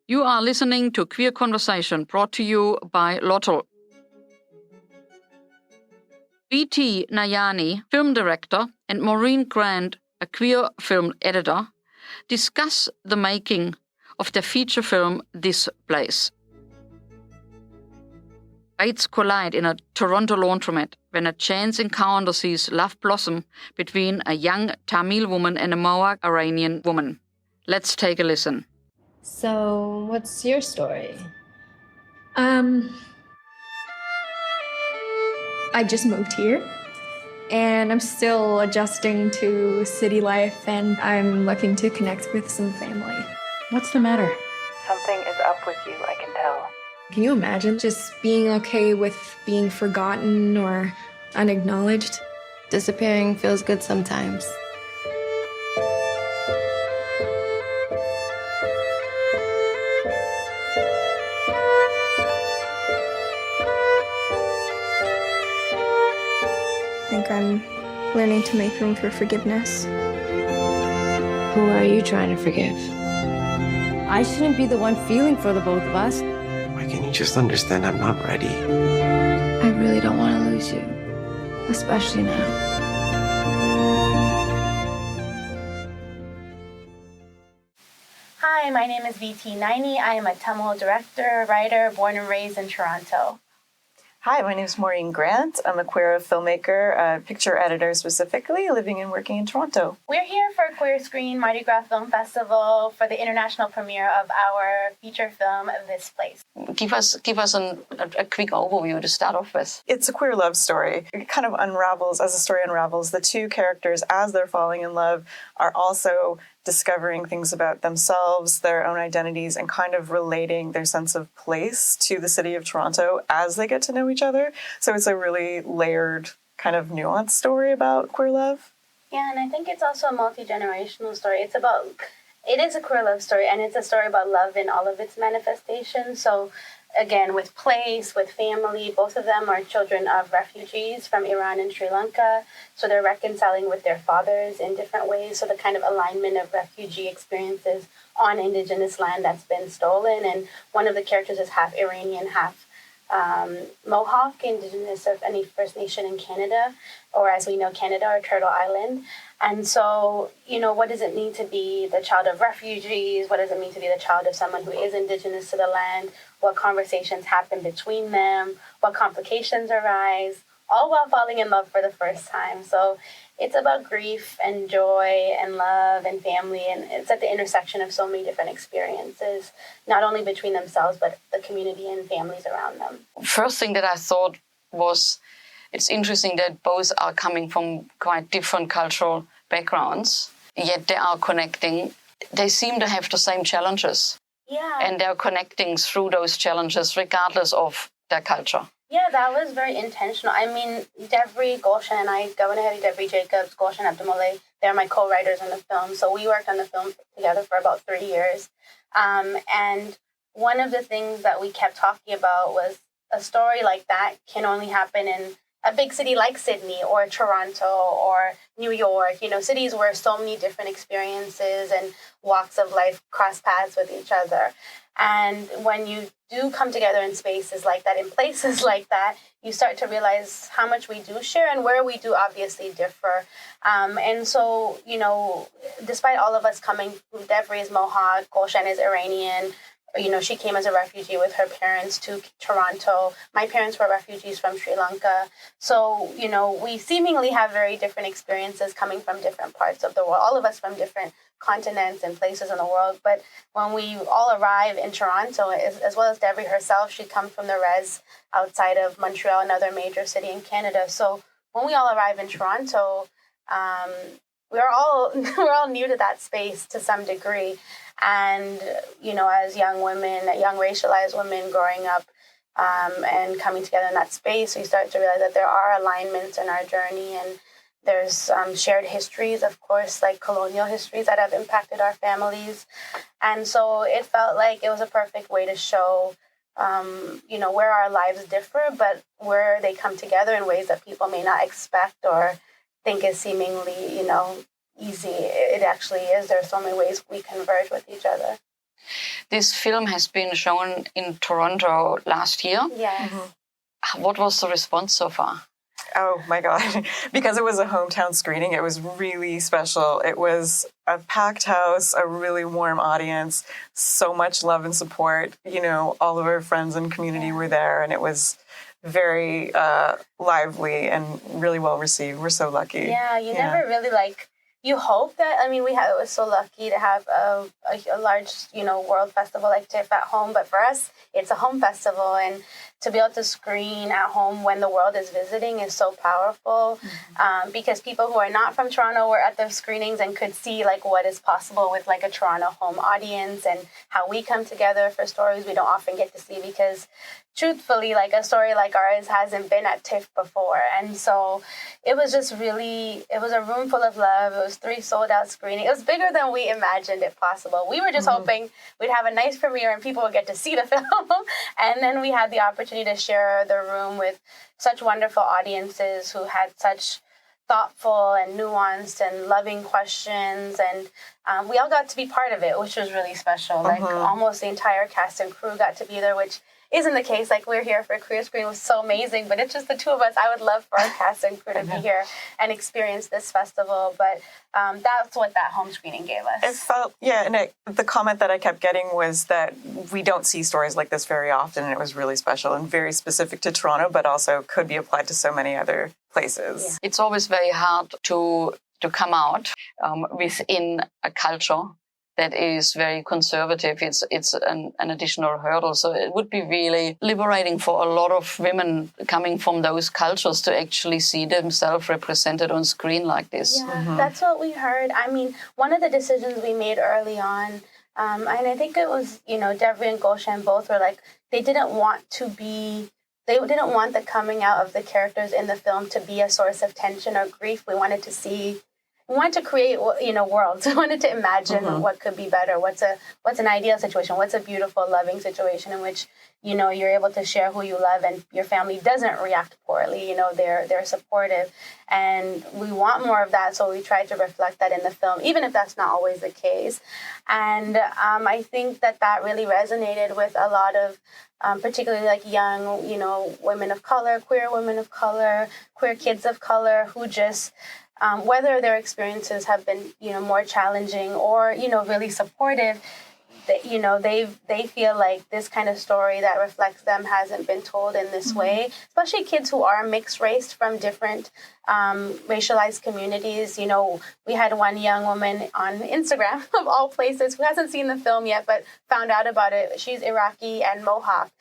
You are listening to Queer Conversation, brought to you by LOTL. B.T. Nayani, film director, and Maureen Grant, a queer film editor, discuss the making of their feature film This Place. Fates collide in a Toronto laundromat when a chance encounter sees love blossom between a young Tamil woman and a Mohawk Iranian woman. Let's take a listen. So, what's your story? I just moved here and I'm still adjusting to city life and I'm looking to connect with some family. What's the matter? Something is up with you, I can tell. Can you imagine just being okay with being forgotten or unacknowledged? Disappearing feels good sometimes. I think I'm learning to make room for forgiveness. Who are you trying to forgive? I shouldn't be the one feeling for the both of us. Why can't you just understand I'm not ready? I really don't want to lose you, especially now. Hi, my name is V.T. Nayani. I am a Tamil director, writer, born and raised in Toronto. Hi, my name is Maureen Grant. I'm a queer filmmaker, a picture editor specifically, living and working in Toronto. We're here for Queer Screen Mardi Gras Film Festival for the international premiere of our feature film, This Place. Give us a quick overview to start off with. It's a queer love story. It kind of unravels, as the story unravels, the two characters, as they're falling in love, are also discovering things about themselves, their own identities, and kind of relating their sense of place to the city of Toronto as they get to know each other. So it's a really layered, kind of nuanced story about queer love. Yeah, and I think it's also a multi-generational story. It is a queer love story, and it's a story about love in all of its manifestations. So again, with place, with family, both of them are children of refugees from Iran and Sri Lanka. So they're reconciling with their fathers in different ways. So the kind of alignment of refugee experiences on Indigenous land that's been stolen. And one of the characters is half Iranian, half Mohawk, Indigenous of any First Nation in Canada, or as we know, Canada or Turtle Island. And so, what does it mean to be the child of refugees? What does it mean to be the child of someone who is Indigenous to the land? What conversations happen between them? What complications arise? All while falling in love for the first time. So it's about grief and joy and love and family. And it's at the intersection of so many different experiences, not only between themselves, but the community and families around them. First thing that I thought was, it's interesting that both are coming from quite different cultural backgrounds, yet they are connecting. They seem to have the same challenges. Yeah. And they're connecting through those challenges regardless of their culture. Yeah, that was very intentional. I mean, Devri Gulshan and I, Governor Hedy Devri Jacobs, Gulshan Abdulmalek, they're my co-writers on the film. So we worked on the film together for about 3 years. And one of the things that we kept talking about was a story like that can only happen in a big city like Sydney or Toronto or New York, cities where so many different experiences and walks of life cross paths with each other. And when you do come together in spaces like that, in places like that, you start to realize how much we do share and where we do obviously differ. And so, despite all of us coming, Devri is Mohawk, Gulshan is Iranian. She came as a refugee with her parents to Toronto. My parents were refugees from Sri Lanka. So, we seemingly have very different experiences coming from different parts of the world, all of us from different continents and places in the world. But when we all arrive in Toronto, as well as Devri herself, she comes from the res outside of Montreal, another major city in Canada. So when we all arrive in Toronto, we're all new to that space to some degree. And, as young women, young racialized women growing up and coming together in that space, we start to realize that there are alignments in our journey. And there's shared histories, of course, like colonial histories that have impacted our families. And so it felt like it was a perfect way to show, where our lives differ, but where they come together in ways that people may not expect or think is seemingly, easy. It actually is. There are so many ways we converge with each other. This film has been shown in Toronto last year. Yes. What was the response so far? Oh my God. Because it was a hometown screening, it was really special. It was a packed house, a really warm audience, so much love and support. You know, all of our friends and community were there, and it was very lively and really well received. We're so lucky. Yeah, you never really you hope that, I mean, was so lucky to have a large, world festival like TIFF at home, but for us, it's a home festival, and to be able to screen at home when the world is visiting is so powerful, because people who are not from Toronto were at the screenings and could see what is possible with a Toronto home audience, and how we come together for stories we don't often get to see, because truthfully, a story like ours hasn't been at TIFF before. And so it was just really, it was a room full of love. It was 3 sold-out screenings. It was bigger than we imagined it possible. We were just hoping we'd have a nice premiere and people would get to see the film. And then we had the opportunity to share the room with such wonderful audiences who had such thoughtful and nuanced and loving questions, and we all got to be part of it, which was really special. Almost the entire cast and crew got to be there, which isn't the case. We're here for Queer Screen, was so amazing, but it's just the 2 of us. I would love for our cast and crew to be here and experience this festival, but that's what that home screening gave us. It felt, and the comment that I kept getting was that we don't see stories like this very often, and it was really special and very specific to Toronto, but also could be applied to so many other places. Yeah. It's always very hard to come out within a culture that is very conservative. It's an additional hurdle. So it would be really liberating for a lot of women coming from those cultures to actually see themselves represented on screen like this. Yeah, that's what we heard. I mean, one of the decisions we made early on, and I think it was, Deborah and Gulshan both were they didn't want the coming out of the characters in the film to be a source of tension or grief. We wanted to create, worlds. We wanted to imagine what could be better. What's an ideal situation? What's a beautiful, loving situation in which, you're able to share who you love and your family doesn't react poorly. They're supportive. And we want more of that, so we try to reflect that in the film, even if that's not always the case. And I think that really resonated with a lot of particularly young, women of color, queer women of color, queer kids of color who just, whether their experiences have been, more challenging or, really supportive, they feel like this kind of story that reflects them hasn't been told in this way, especially kids who are mixed race from different racialized communities. We had one young woman on Instagram, of all places, who hasn't seen the film yet, but found out about it. She's Iraqi and Mohawk,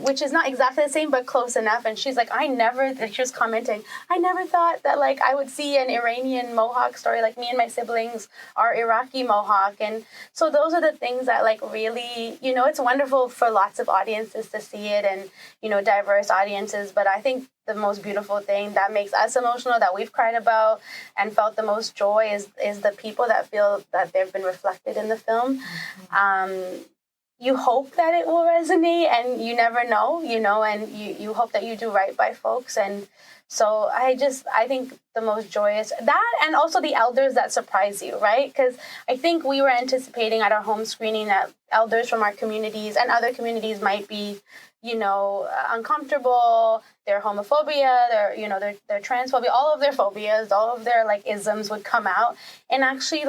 which is not exactly the same, but close enough. And she's like, she was commenting, I never thought that I would see an Iranian Mohawk story. Me and my siblings are Iraqi Mohawk. And so those are the things that really, it's wonderful for lots of audiences to see it, and, diverse audiences. But I think the most beautiful thing that makes us emotional, that we've cried about and felt the most joy, is the people that feel that they've been reflected in the film. You hope that it will resonate, and you never know, and you hope that you do right by folks. And so I think the most joyous, that, and also the elders that surprise you, right? Because I think we were anticipating at our home screening that elders from our communities and other communities might be, uncomfortable, their homophobia, their transphobia, all of their phobias, all of their isms would come out. And actually,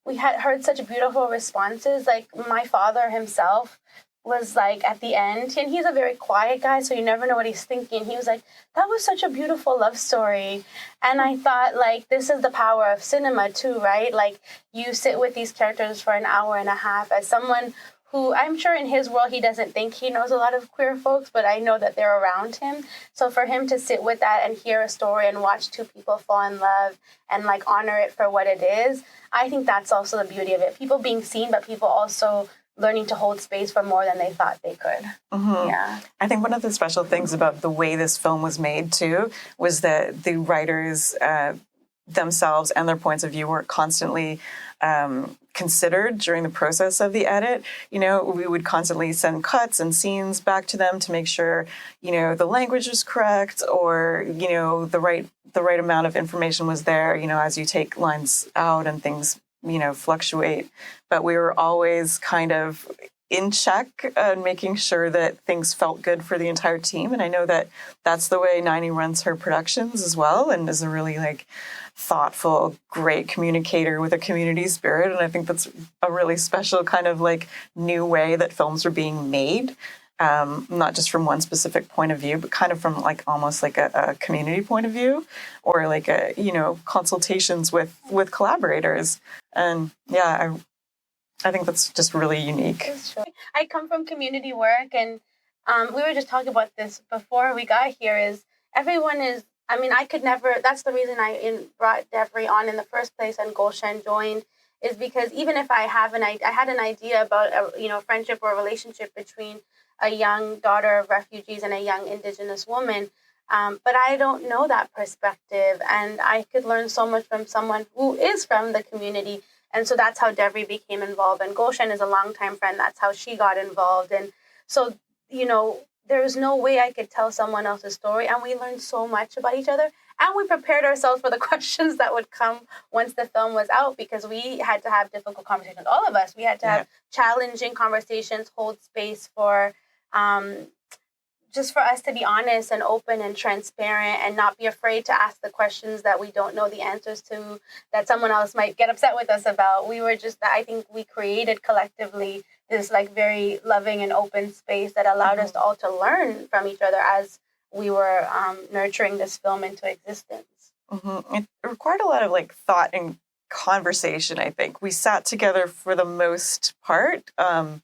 we had heard such beautiful responses. My father himself was at the end, and he's a very quiet guy, so you never know what he's thinking. He was like, that was such a beautiful love story. And I thought, this is the power of cinema too, right? You sit with these characters for an hour and a half as someone who, I'm sure in his world, he doesn't think he knows a lot of queer folks, but I know that they're around him. So for him to sit with that and hear a story and watch 2 people fall in love and honor it for what it is, I think that's also the beauty of it. People being seen, but people also learning to hold space for more than they thought they could. Yeah. I think one of the special things about the way this film was made, too, was that the writers themselves and their points of view were constantly considered during the process of the edit. We would constantly send cuts and scenes back to them to make sure, the language was correct, or, the right amount of information was there, as you take lines out and things fluctuate, but we were always kind of in check and making sure that things felt good for the entire team. And I know that that's the way Nayani runs her productions as well, and is a really thoughtful, great communicator with a community spirit. And I think that's a really special kind of new way that films are being made. Not just from one specific point of view, but kind of from almost a community point of view, or consultations with collaborators. And yeah, I think that's just really unique. I come from community work, and we were just talking about this before we got here, is everyone is, I could never, that's the reason I brought Devry on in the first place and Gulshan joined, is because even if I had an idea about a friendship or a relationship between a young daughter of refugees and a young Indigenous woman, but I don't know that perspective, and I could learn so much from someone who is from the community. And so that's how Devry became involved, and Gulshan is a longtime friend. That's how she got involved. And so, there's no way I could tell someone else's story, and we learned so much about each other. And we prepared ourselves for the questions that would come once the film was out, because we had to have difficult conversations, all of us. We had to have challenging conversations, hold space for just for us to be honest and open and transparent, and not be afraid to ask the questions that we don't know the answers to, that someone else might get upset with us about. I think we created collectively this very loving and open space that allowed us all to learn from each other as we were nurturing this film into existence. Mm-hmm. It required a lot of thought and conversation, I think. We sat together for the most part. I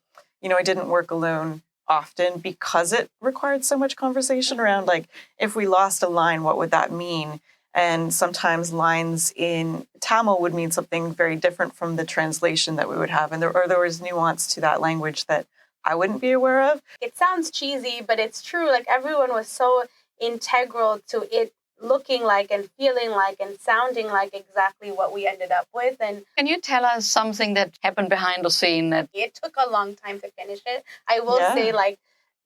didn't work alone often because it required so much conversation around if we lost a line, what would that mean? And sometimes lines in Tamil would mean something very different from the translation that we would have. And there was nuance to that language that I wouldn't be aware of. It sounds cheesy, but it's true. Everyone was so integral to it looking like and feeling like and sounding like exactly what we ended up with. And can you tell us something that happened behind the scene? That it took a long time to finish it. I will say,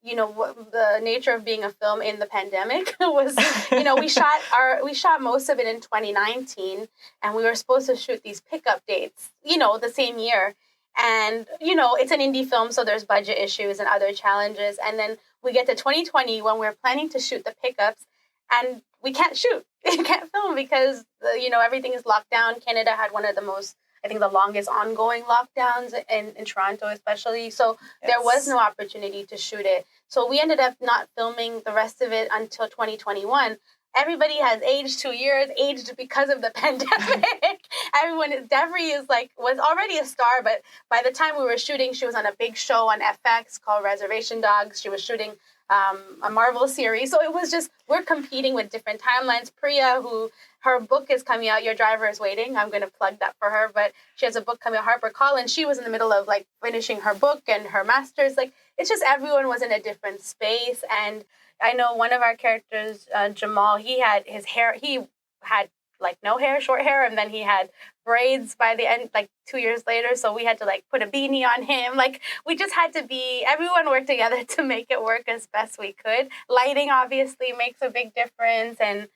the nature of being a film in the pandemic was, we shot most of it in 2019, and we were supposed to shoot these pickup dates, the same year. And, it's an indie film, so there's budget issues and other challenges. And then we get to 2020 when we're planning to shoot the pickups, and we can't shoot. We can't film because, everything is locked down. Canada had one of the most, I think, the longest ongoing lockdowns in Toronto especially. So there was no opportunity to shoot it. So we ended up not filming the rest of it until 2021. Everybody has aged 2 years, aged because of the pandemic. Devry was already a star, but by the time we were shooting, she was on a big show on FX called Reservation Dogs. She was shooting a Marvel series. So it was just, we're competing with different timelines. Priya, her book is coming out, Your Driver is Waiting. I'm going to plug that for her, but she has a book coming out, HarperCollins. She was in the middle of finishing her book and her master's. It's just everyone was in a different space. And I know one of our characters, Jamal, he had his hair, he had no hair, short hair, and then he had braids by the end, 2 years later. So we had to put a beanie on him. We just had to everyone worked together to make it work as best we could. Lighting obviously makes a big difference. And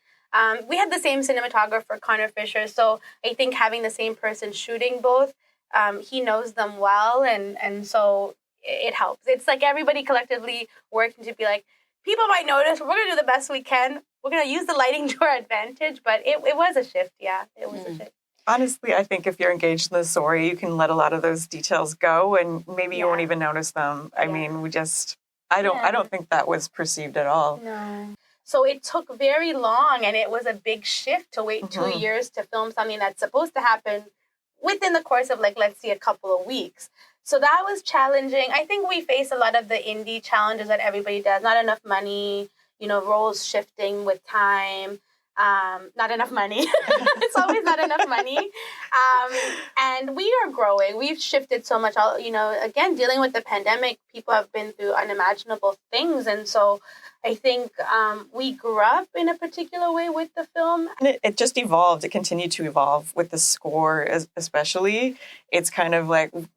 we had the same cinematographer, Connor Fisher. So I think having the same person shooting both, he knows them well. And so it helps. It's everybody collectively working to be people might notice, but we're going to do the best we can. We're going to use the lighting to our advantage, but it was a shift. Yeah, it was a shift. Honestly, I think if you're engaged in the story, you can let a lot of those details go, and maybe you won't even notice them. I mean, I don't think that was perceived at all. No. So it took very long, and it was a big shift to wait 2 years to film something that's supposed to happen within the course of let's see, a couple of weeks. So that was challenging. I think we face a lot of the indie challenges that everybody does. Not enough money, roles shifting with time, not enough money. It's always not enough money. And we are growing. We've shifted so much. Again, dealing with the pandemic, people have been through unimaginable things. And so I think we grew up in a particular way with the film. And it just evolved. It continued to evolve with the score, especially. It's kind of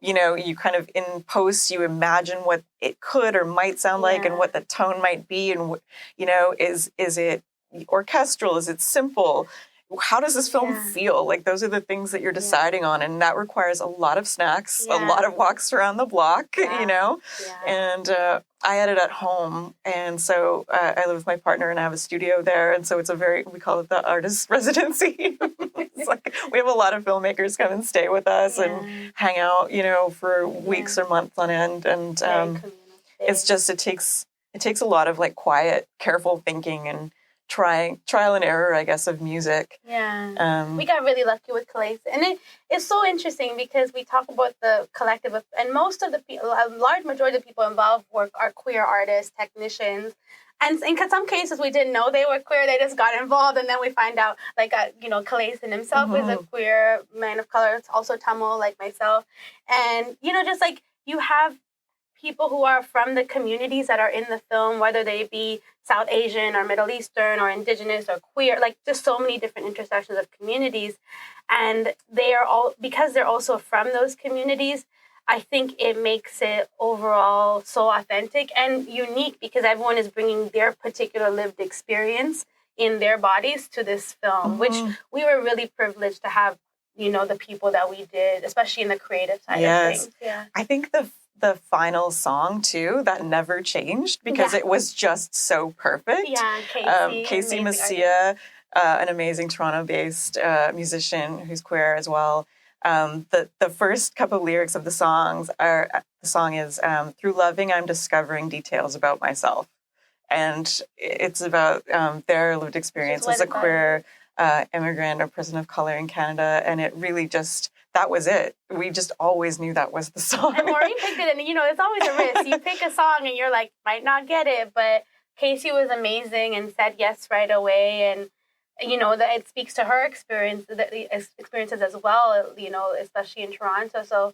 you kind of in post, you imagine what it could or might sound like and what the tone might be. And, is it orchestral? Is it simple? how does this film feel? Like, those are the things that you're deciding on, and that requires a lot of snacks, a lot of walks around the block, you know? And I edit at home, and so I live with my partner, and I have a studio there, and so it's we call it the artist residency. It's like, we have a lot of filmmakers come and stay with us and hang out, you know, for weeks or months on end, and it's just, it takes a lot of, like, quiet, careful thinking and trial and error, I guess, of music. Yeah. We got really lucky with Calais. And it's so interesting because we talk about the collective, and most of the people, a large majority of the people involved are queer artists, technicians. And in some cases, we didn't know they were queer. They just got involved. And then we find out, like, you know, Calais himself is a queer man of color. It's also Tamil, like myself. And, you know, just like you have people who are from the communities that are in the film, whether they be South Asian or Middle Eastern or Indigenous or queer, like just so many different intersections of communities. And they are all, because they're also from those communities, I think it makes it overall so authentic and unique because everyone is bringing their particular lived experience in their bodies to this film, which we were really privileged to have, you know, the people that we did, especially in the creative side of things. Yeah. I think the final song too, that never changed because it was just so perfect. Yeah, Casey Messia, an amazing Toronto-based musician who's queer as well. The first couple of lyrics of the song is through loving I'm discovering details about myself, and it's about their lived experience as a queer immigrant or person of color in Canada, and it really just, that was it. We just always knew that was the song. And Maureen picked it, and, you know, it's always a risk. You pick a song, and you're like, might not get it, but Casey was amazing and said yes right away, and, you know, that it speaks to her experiences as well, you know, especially in Toronto. So,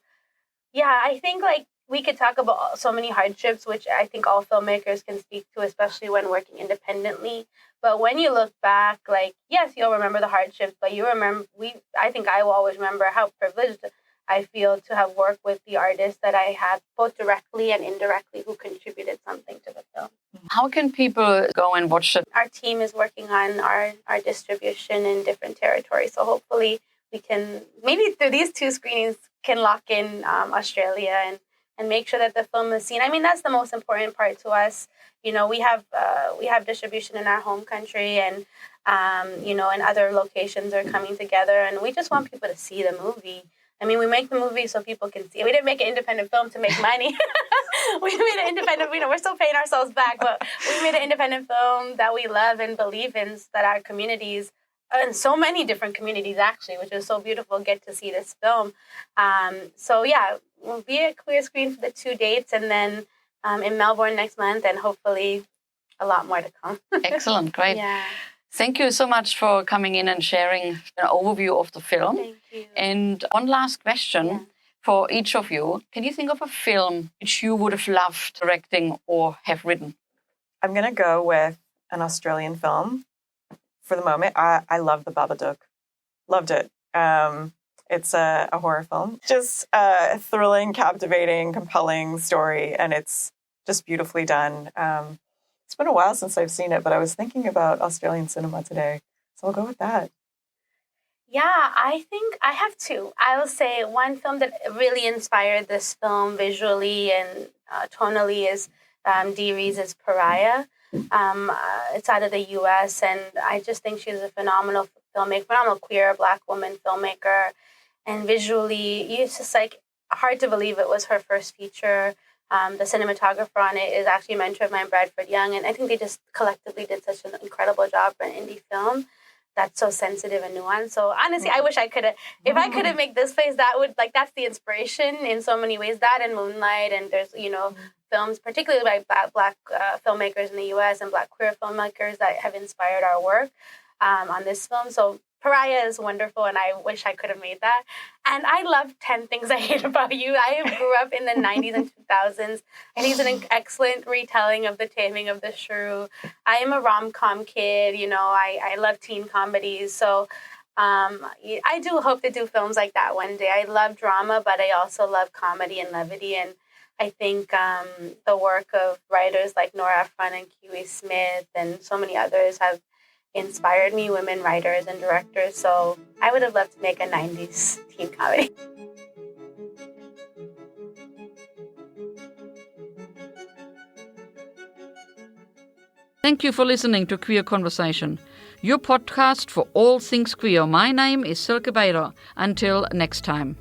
yeah, I think, like, we could talk about so many hardships, which I think all filmmakers can speak to, especially when working independently. But when you look back, like, yes, you'll remember the hardships, but I think I will always remember how privileged I feel to have worked with the artists that I had, both directly and indirectly, who contributed something to the film. How can people go and watch it? Our team is working on our distribution in different territories. So hopefully we can, maybe through these 2 screenings, can lock in Australia and make sure that the film is seen. I mean, that's the most important part to us. You know, we have distribution in our home country, and you know, and other locations are coming together, and we just want people to see the movie. I mean, we make the movie so people can see it. We didn't make an independent film to make money. We made an independent, you know, we're still paying ourselves back, but we made an independent film that we love and believe in, so that our communities, and so many different communities actually, which is so beautiful, get to see this film. So yeah, we'll be at Queer Screen for the 2 dates, and then in Melbourne next month, and hopefully a lot more to come. Excellent, great. Yeah. Thank you so much for coming in and sharing an overview of the film. Thank you. And one last question for each of you. Can you think of a film which you would have loved directing or have written? I'm going to go with an Australian film for the moment. I love The Babadook. Loved it. It's a horror film. Just a thrilling, captivating, compelling story, and it's just beautifully done. It's been a while since I've seen it, but I was thinking about Australian cinema today, so I'll go with that. Yeah, I think I have 2. I will say one film that really inspired this film visually and tonally is Dee Rees's Pariah. It's out of the U.S., and I just think she's a phenomenal filmmaker, phenomenal queer Black woman filmmaker. And visually, it's just like hard to believe it was her first feature. The cinematographer on it is actually a mentor of mine, Bradford Young, and I think they just collectively did such an incredible job for an indie film that's so sensitive and nuanced. So honestly, I wish I could have, if I could have made this face, that's the inspiration in so many ways. That and Moonlight, and there's, you know, films, particularly by Black filmmakers in the U.S. and Black queer filmmakers that have inspired our work on this film. So Pariah is wonderful, and I wish I could have made that. And I love 10 Things I Hate About You. I grew up in the 90s and 2000s. I think it's an excellent retelling of The Taming of the Shrew. I am a rom-com kid. You know, I love teen comedies. So I do hope to do films like that one day. I love drama, but I also love comedy and levity. And I think the work of writers like Nora Ephron and Kiwi Smith and so many others have inspired me, women writers and directors. So I would have loved to make a 90s teen comedy. Thank you for listening to Queer Conversation, your podcast for all things queer. My name is Silke Bader. Until next time.